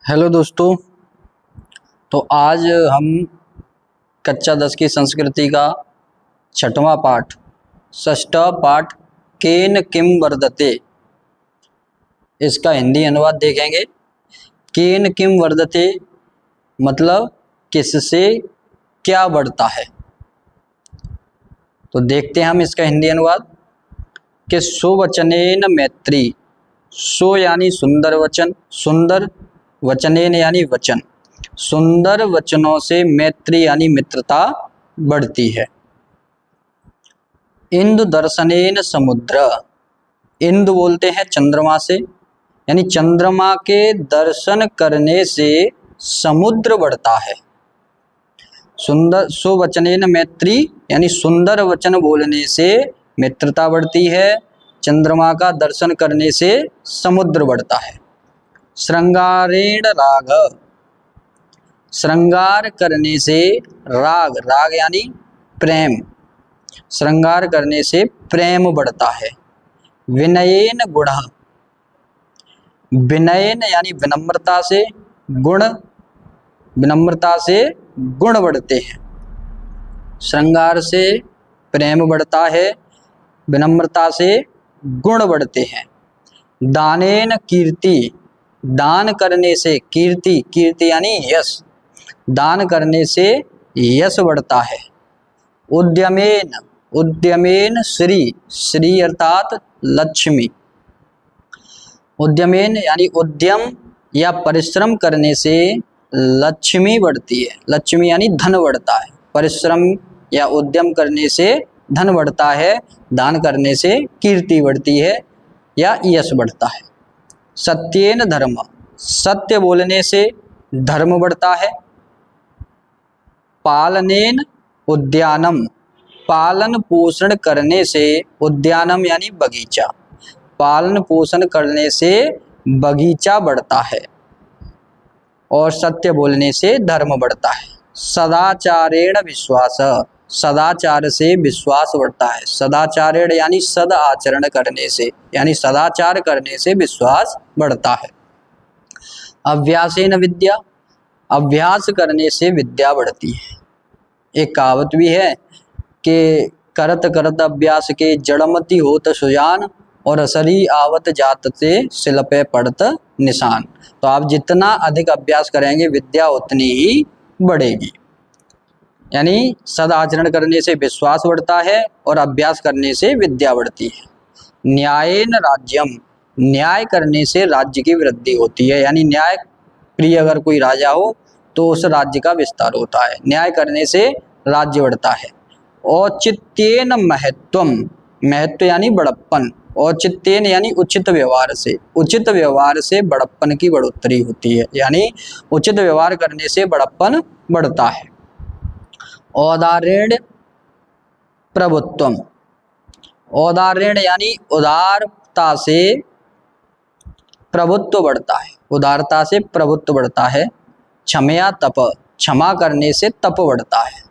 Hello दोस्तों। तो आज हम कक्षा 10 की संस्कृति का छठवां पाठ षष्ठा पाठ केन किम वर्धते इसका हिंदी अनुवाद देखेंगे। केन किम वर्धते मतलब किससे क्या बढ़ता है। तो देखते हैं हम इसका हिंदी अनुवाद कि सुवचनेन मैत्री। सो यानी सुंदर वचन, सुंदर वचनेन यानी वचन, सुंदर वचनों से मैत्री यानी मित्रता बढ़ती है। इंदु दर्शनेन समुद्र। इंदु बोलते हैं चंद्रमा से, यानी चंद्रमा के दर्शन करने से समुद्र बढ़ता है। सुंदर सुवचनेन मैत्री यानी सुंदर वचन बोलने से मित्रता बढ़ती है, चंद्रमा का दर्शन करने से समुद्र बढ़ता है। श्रृंगारेण राग। श्रृंगार करने से राग, राग यानी प्रेम, श्रृंगार करने से प्रेम बढ़ता है। विनयेन गुण। विनयन यानी विनम्रता से, गुण विनम्रता से गुण बढ़ते हैं। श्रृंगार से प्रेम बढ़ता है, विनम्रता से गुण बढ़ते हैं। दानेन कीर्ति। दान करने से कीर्ति, कीर्ति यानी यश, दान करने से यश बढ़ता है। उद्यमेन। उद्यमेन श्री, श्री अर्थात लक्ष्मी। उद्यमेन यानी उद्यम या परिश्रम करने से लक्ष्मी बढ़ती है। लक्ष्मी यानी धन बढ़ता है। परिश्रम या उद्यम करने से धन बढ़ता है, दान करने से कीर्ति बढ़ती है या यश बढ़ता है। सत्येन धर्म। सत्य बोलने से धर्म बढ़ता है। पालनेन उद्यानम। पालन पोषण करने से, उद्यानम यानी बगीचा, पालन पोषण करने से बगीचा बढ़ता है और सत्य बोलने से धर्म बढ़ता है। सदाचारेण विश्वास। सदाचार से विश्वास बढ़ता है। सदाचारेण यानी सद आचरण करने से, यानी सदाचार करने से विश्वास बढ़ता है। अभ्यासेन विद्या। अभ्यास करने से विद्या बढ़ती है। एक कहावत भी है कि करत करत अभ्यास के जड़मति होत सुजान, और असरी आवत जात से सिल पे पड़त निशान। तो आप जितना अधिक अभ्यास करेंगे विद्या उतनी ही बढ़ेगी। यानी सदाचरण करने से विश्वास बढ़ता है और अभ्यास करने से विद्या बढ़ती है। न्यायेन राज्यम। न्याय करने से राज्य की वृद्धि होती है, यानी न्याय प्रिय अगर कोई राजा हो तो उस राज्य का विस्तार होता है। न्याय करने से राज्य बढ़ता है। औचित्येन महत्वम। महत्व यानी बड़प्पन। औचित्येन यानी उचित व्यवहार से, उचित व्यवहार से बड़प्पन की बढ़ोतरी होती है, यानी उचित व्यवहार करने से बड़प्पन बढ़ता है। औदार्यण प्रभुत्वम। औदार्यण यानी उदारता से प्रभुत्व बढ़ता है, उदारता से प्रभुत्व बढ़ता है। क्षमया तप। क्षमा करने से तप बढ़ता है,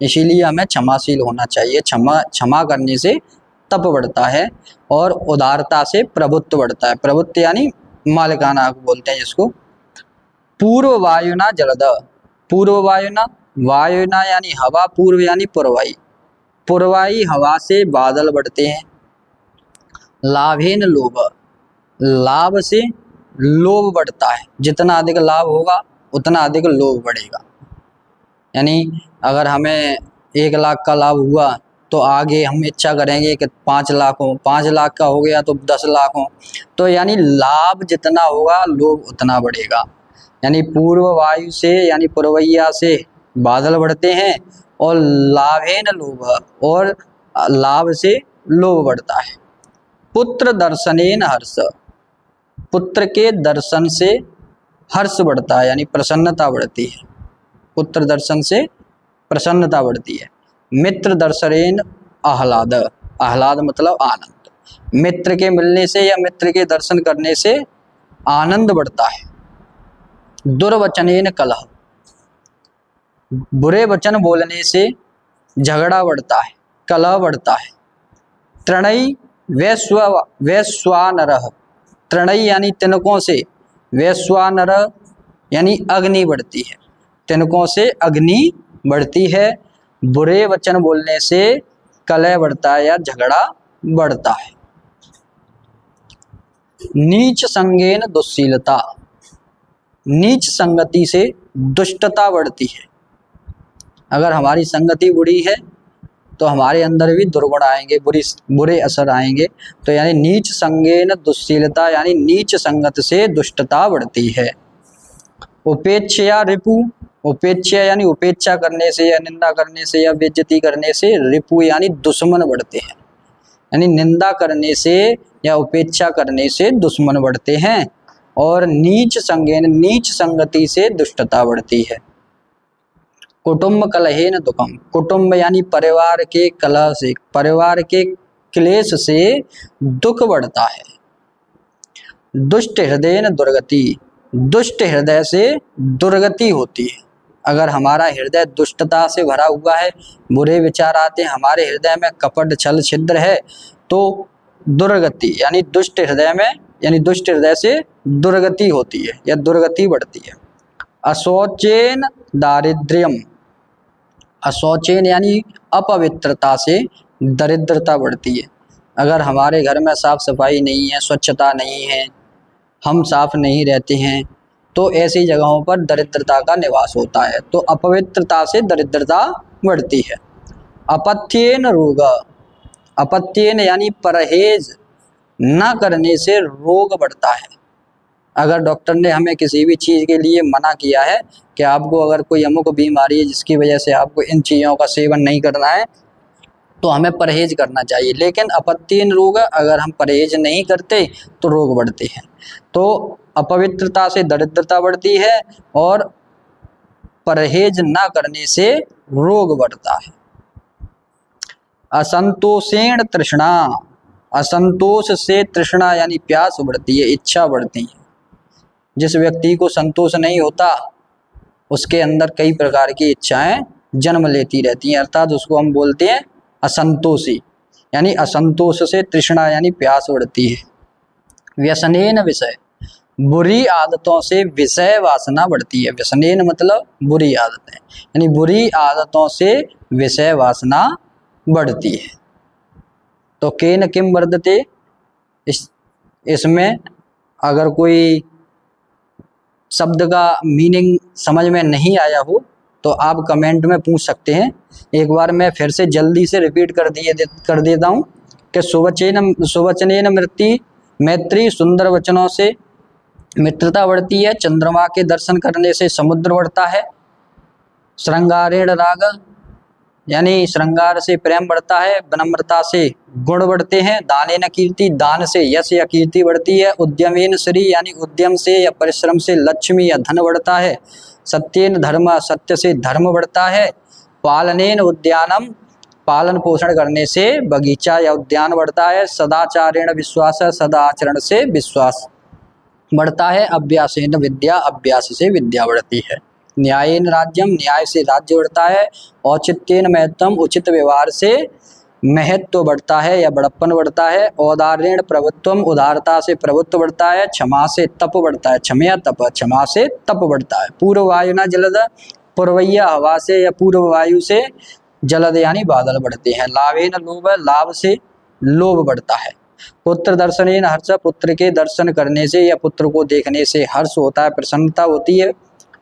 इसीलिए हमें क्षमाशील होना चाहिए। क्षमा करने से तप बढ़ता है और उदारता से प्रभुत्व बढ़ता है। प्रभुत्व यानी मालिकाना बोलते हैं जिसको। पूर्व वायुना जलद। पूर्व वायुना, वायुना यानी हवा, पूर्व यानी पुरवाई, पुरवाई हवा से बादल बढ़ते हैं। लाभेन लोभ। लाभ से लोभ बढ़ता है। जितना अधिक लाभ होगा उतना अधिक लोभ बढ़ेगा। यानी अगर हमें 1 लाख का लाभ हुआ तो आगे हम इच्छा करेंगे कि 5 लाख हो, 5 लाख का हो गया तो 10 लाख हो। तो यानी लाभ जितना होगा लोभ उतना बढ़ेगा। यानी पूर्व वायु से यानी पुरवैया से बादल बढ़ते हैं और लाभेन लोभ, और लाभ से लोभ बढ़ता है। पुत्र दर्शनेन हर्ष। पुत्र के दर्शन से हर्ष बढ़ता है, यानी प्रसन्नता बढ़ती है। पुत्र दर्शन से प्रसन्नता बढ़ती है। मित्र दर्शनेन आह्लाद। आह्लाद मतलब आनंद। मित्र के मिलने से या मित्र के दर्शन करने से आनंद बढ़ता है। दुर्वचनेन कलह। बुरे वचन बोलने से झगड़ा बढ़ता है, कलह बढ़ता है। त्रणय वैश्वानर। त्रणय यानी तिनकों से, वैश्वानर यानी अग्नि बढ़ती है, तिनकों से अग्नि बढ़ती है। बुरे वचन बोलने से कलह बढ़ता है या झगड़ा बढ़ता है। नीच संगेन दुश्शीलता, नीच संगति से दुष्टता बढ़ती है। अगर हमारी संगति बुरी है तो हमारे अंदर भी दुर्गुण आएंगे, बुरे असर आएंगे। तो यानी नीच संगेन दुश्शीलता यानी नीच संगत से दुष्टता बढ़ती है। उपेक्षा रिपु, उपेक्षा यानी उपेक्षा करने से या निंदा करने से या बेइज्जती करने से रिपु यानी दुश्मन बढ़ते हैं। यानी निंदा करने से या उपेक्षा करने से दुश्मन बढ़ते हैं। और नीच संगेन, नीच संगति से दुष्टता बढ़ती है। कुटुंब कलहेन दुखम, कुटुंब यानी परिवार के कलह से, परिवार के क्लेश से दुख बढ़ता है। दुष्ट हृदयन दुर्गति, दुष्ट हृदय से दुर्गति होती है। अगर हमारा हृदय दुष्टता से भरा हुआ है, बुरे विचार आते हैं, हमारे हृदय में कपट छल छिद्र है, तो दुर्गति यानी दुष्ट हृदय में, यानी दुष्ट हृदय से दुर्गति होती है या दुर्गति बढ़ती है। अशौचेन दारिद्र्यम, अशौचेन यानी अपवित्रता से दरिद्रता बढ़ती है। अगर हमारे घर में साफ सफाई नहीं है, स्वच्छता नहीं है, हम साफ नहीं रहते हैं, तो ऐसी जगहों पर दरिद्रता का निवास होता है। तो अपवित्रता से दरिद्रता बढ़ती है। अपथ्येन रोग, अपथ्येन यानी परहेज न करने से रोग बढ़ता है। अगर डॉक्टर ने हमें किसी भी चीज़ के लिए मना किया है कि आपको अगर कोई अमुक बीमारी है जिसकी वजह से आपको इन चीज़ों का सेवन नहीं करना है, तो हमें परहेज करना चाहिए। लेकिन अपथ्येन रोग, अगर हम परहेज नहीं करते तो रोग बढ़ते हैं। तो अपवित्रता से दरिद्रता बढ़ती है और परहेज ना करने से रोग बढ़ता है। असंतोषेण तृष्णा, असंतोष से तृष्णा यानी प्यास बढ़ती है, इच्छा बढ़ती है। जिस व्यक्ति को संतोष नहीं होता उसके अंदर कई प्रकार की इच्छाएं जन्म लेती रहती हैं, अर्थात उसको हम बोलते हैं असंतोषी। यानी असंतोष से तृष्णा यानी प्यास बढ़ती है। व्यसनेन विषय, बुरी आदतों से विषय वासना बढ़ती है। व्यसनेन मतलब बुरी आदतें, यानी बुरी आदतों से विषय वासना बढ़ती है। तो केन किम वर्धते, इसमें अगर कोई शब्द का मीनिंग समझ में नहीं आया हो तो आप कमेंट में पूछ सकते हैं। एक बार मैं फिर से जल्दी से रिपीट कर देता हूँ कि सुवचनेन मैत्री, सुंदर वचनों से मित्रता बढ़ती है। चंद्रमा के दर्शन करने से समुद्र बढ़ता है। श्रृंगारेण राग यानी श्रृंगार से प्रेम बढ़ता है। विनम्रता से गुण बढ़ते हैं। दानेन कीर्ति, दान से यश या कीर्ति बढ़ती है। उद्यमेन श्री यानी उद्यम से या परिश्रम से लक्ष्मी या धन बढ़ता है। सत्येन धर्म, सत्य से धर्म बढ़ता है। पालनेन उद्यानम, पालन पोषण करने से बगीचा या उद्यान बढ़ता है। सदाचारेण विश्वास, सदाचरण से विश्वास बढ़ता है। अभ्यासेन विद्या, अभ्यास से विद्या बढ़ती है। न्यायेन राज्यम, न्याय से राज्य बढ़ता है। औचित्येन महत्वम, उचित व्यवहार से महत्व बढ़ता है या बड़प्पन बढ़ता है। औदार्येण प्रभुत्वम, उदारता से प्रभुत्व बढ़ता है। क्षमा से तप बढ़ता है, क्षमया तप, क्षमा से तप बढ़ता है। पूर्व वायुना जलद, पूर्वैया हवा से या पूर्व वायु से जलद यानी बादल बढ़ते हैं। लाभेन लोभ, लाभ से लोभ बढ़ता है। पुत्र दर्शनेन हर्ष, पुत्र के दर्शन करने से या पुत्र को देखने से हर्ष होता है, प्रसन्नता होती है।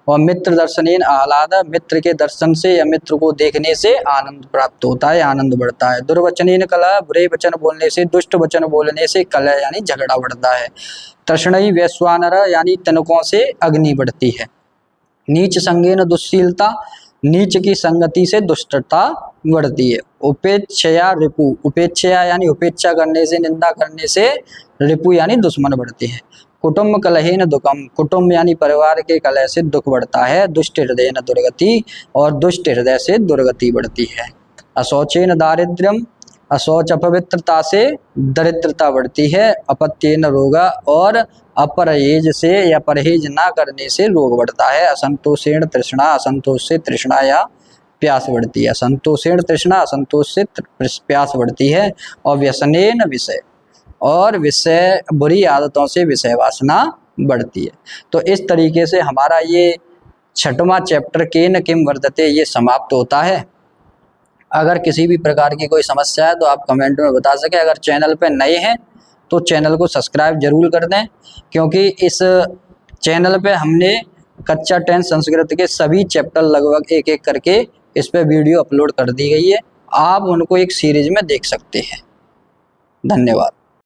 और मित्र दर्शनेन आह्लाद, मित्र के दर्शन से या मित्र को देखने से आनंद प्राप्त होता है, आनंद बढ़ता है। दुर्वचनेन कलह, बुरे वचन बोलने से, दुष्ट वचन बोलने से कलह यानी झगड़ा बढ़ता है। तृष्णई वैश्वानर यानी तनकों से अग्नि बढ़ती है। नीच संगेन दुश्शीलता, नीच की संगति से दुष्टता बढ़ती है। उपेक्षया रिपु, उपेक्षा यानी उपेक्षा करने से, निंदा करने से रिपु यानी दुश्मन बढ़ते हैं। कुटुंब कलहेन दुखम, कुटुंब यानी परिवार के कलह से दुख बढ़ता है। दुष्ट हृदय न दुर्गति, और दुष्ट हृदय से दुर्गति बढ़ती है। अशौचेन दारिद्र्यम, अशौच अपवित्रता से दरिद्रता बढ़ती है। अपत्येन रोग, और अपरहेज से या परहेज ना करने से रोग बढ़ता है। असंतोषेण तृष्णा, असंतोष से तृष्णा या प्यास बढ़ती है। असंतोषेण तृष्णा, असंतोष से प्यास बढ़ती है। और व्यसनेन विषय, और विषय बुरी आदतों से विषय वासना बढ़ती है। तो इस तरीके से हमारा ये 6वां चैप्टर केन किम वर्तते ये समाप्त होता है। अगर किसी भी प्रकार की कोई समस्या है तो आप कमेंट में बता सकें। अगर चैनल पे नए हैं तो चैनल को सब्सक्राइब जरूर कर दें, क्योंकि इस चैनल पे हमने कक्षा 10 संस्कृत के सभी चैप्टर लगभग एक एक करके इस पे वीडियो अपलोड कर दी गई है। आप उनको एक सीरीज में देख सकते हैं। धन्यवाद।